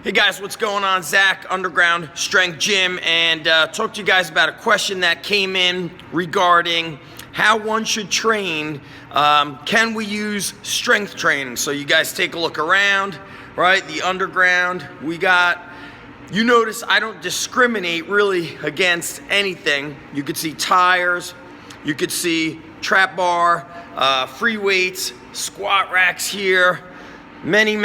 Hey guys, what's going on? Zach, Underground Strength Gym, and talk to you guys about a question that came in regarding how one should train. Can we use strength training? So you guys take a look around, right? The Underground, you notice I don't discriminate really against anything. You could see tires, you could see trap bar, free weights, squat racks here, many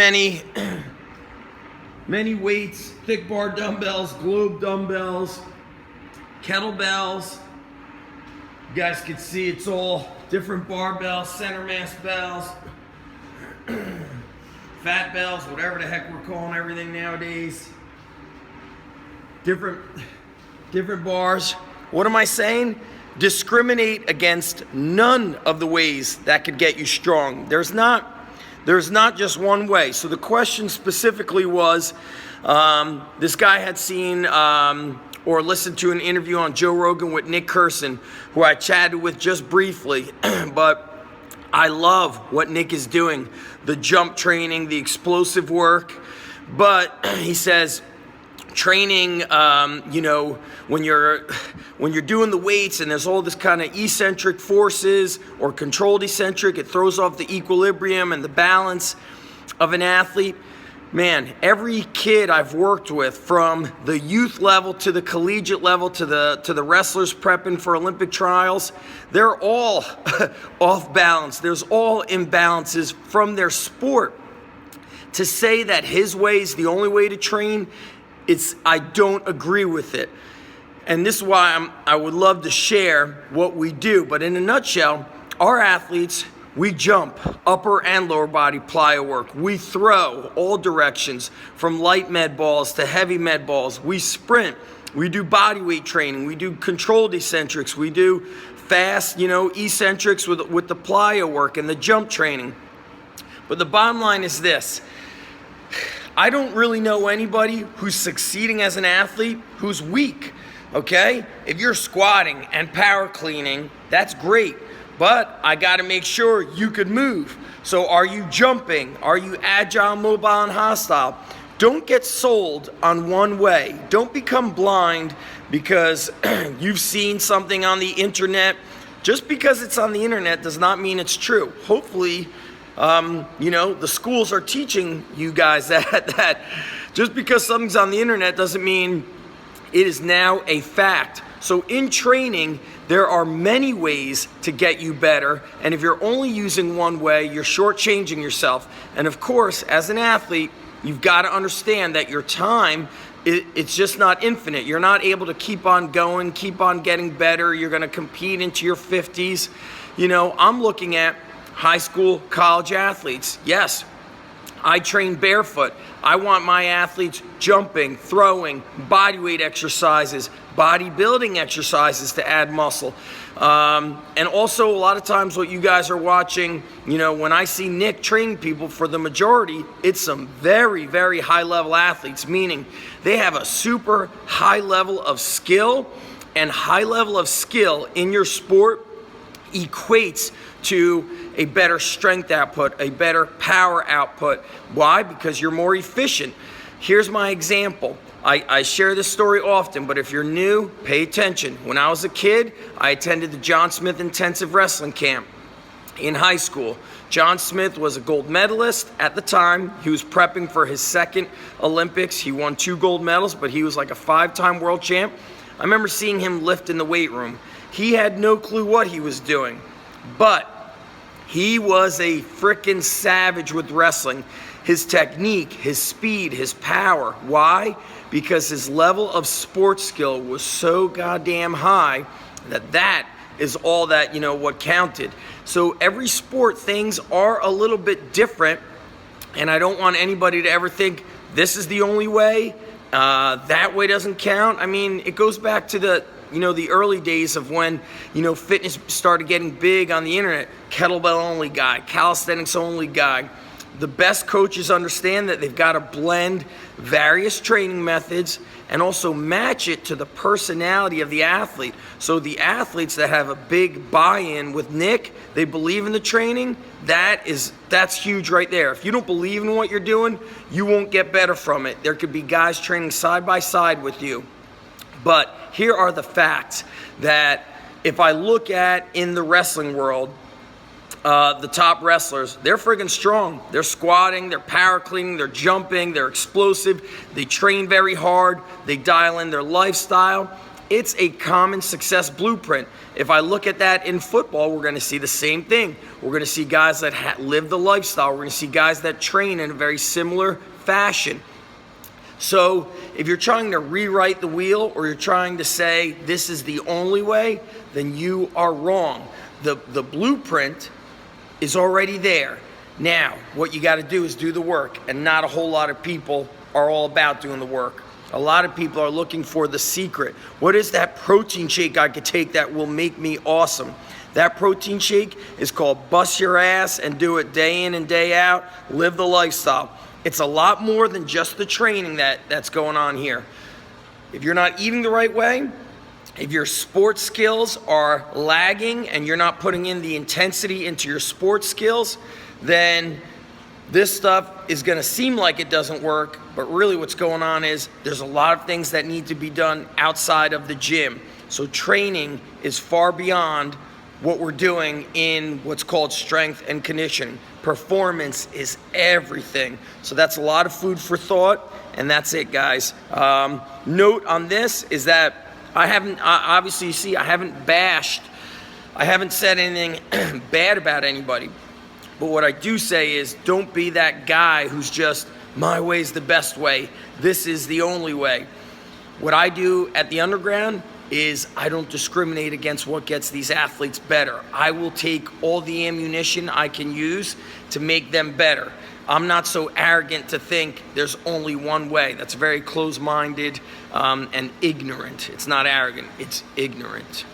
weights, thick bar dumbbells, globe dumbbells, kettlebells. You guys can see it's all different barbells, center mass bells, fat bells, whatever the heck we're calling everything nowadays. Different bars. What am I saying? Discriminate against none of the ways that could get you strong. There's not just one way. So the question specifically was, this guy had seen or listened to an interview on Joe Rogan with Nick Curson, who I chatted with just briefly, but I love what Nick is doing, the jump training, the explosive work. But he says, training, when you're doing the weights and there's all this kind of eccentric forces or controlled eccentric, it throws off the equilibrium and the balance of an athlete. Man, every kid I've worked with, from the youth level to the collegiate level to the wrestlers prepping for Olympic trials, they're all off balance. There's all imbalances from their sport. To say that his way is the only way to train, I don't agree with it. And this is why I would love to share what we do. But in a nutshell, our athletes, we jump, upper and lower body plyo work. We throw all directions, from light med balls to heavy med balls. We sprint. We do body weight training. We do controlled eccentrics. We do fast, eccentrics with the plyo work and the jump training. But the bottom line is this. I don't really know anybody who's succeeding as an athlete who's weak, okay? If you're squatting and power cleaning, that's great, but I gotta make sure you could move. So are you jumping? Are you agile, mobile, and hostile? Don't get sold on one way. Don't become blind because you've seen something on the internet. Just because it's on the internet does not mean it's true. Hopefully, the schools are teaching you guys that just because something's on the internet doesn't mean it is now a fact. So in training, there are many ways to get you better. And if you're only using one way, you're shortchanging yourself. And of course, as an athlete, you've got to understand that your time, it's just not infinite. You're not able to keep on going, keep on getting better. You're going to compete into your 50s. I'm looking at high school, college athletes. Yes, I train barefoot. I want my athletes jumping, throwing, bodyweight exercises, bodybuilding exercises to add muscle. And also a lot of times what you guys are watching, when I see Nick train people, for the majority, it's some very, very high level athletes, meaning they have a super high level of skill, and high level of skill in your sport equates to a better strength output, a better power output. Why? Because you're more efficient. Here's my example. I share this story often, but if you're new, pay attention. When I was a kid, I attended the John Smith Intensive Wrestling Camp in high school. John Smith was a gold medalist at the time. He was prepping for his second Olympics. He won 2 gold medals, but he was like a 5-time world champ. I remember seeing him lift in the weight room. He had no clue what he was doing, but he was a freaking savage with wrestling. His technique, his speed, his power. Why? Because his level of sports skill was so goddamn high that is all that, what counted. So every sport, things are a little bit different, and I don't want anybody to ever think this is the only way, that way doesn't count. I mean, it goes back to the early days of when, fitness started getting big on the internet. Kettlebell only guy, calisthenics only guy, The best coaches understand that they've got to blend various training methods and also match it to the personality of the athlete. So the athletes that have a big buy-in with Nick, they believe in the training, that's huge right there. If you don't believe in what you're doing, you won't get better from it. There could be guys training side by side with you. But here are the facts that if I look at in the wrestling world, the top wrestlers, they're friggin' strong. They're squatting, they're power cleaning, they're jumping, they're explosive, they train very hard, they dial in their lifestyle. It's a common success blueprint. If I look at that in football, we're gonna see the same thing. We're gonna see guys that live the lifestyle. We're gonna see guys that train in a very similar fashion. So if you're trying to rewrite the wheel or you're trying to say this is the only way, then you are wrong. The blueprint is already there. Now, what you got to do is do the work, and not a whole lot of people are all about doing the work. A lot of people are looking for the secret. What is that protein shake I could take that will make me awesome? That protein shake is called bust your ass and do it day in and day out. Live the lifestyle. It's a lot more than just the training that's going on here. If you're not eating the right way, if your sports skills are lagging and you're not putting in the intensity into your sports skills, then this stuff is going to seem like it doesn't work, but really what's going on is there's a lot of things that need to be done outside of the gym. So training is far beyond what we're doing in what's called strength and conditioning. Performance is everything. So that's a lot of food for thought, and that's it, guys. Note on this is that obviously you see, I haven't said anything bad about anybody. But what I do say is don't be that guy who's just, my way's the best way. This is the only way. What I do at the underground is I don't discriminate against what gets these athletes better. I will take all the ammunition I can use to make them better. I'm not so arrogant to think there's only one way. That's very closed-minded and ignorant. It's not arrogant, it's ignorant.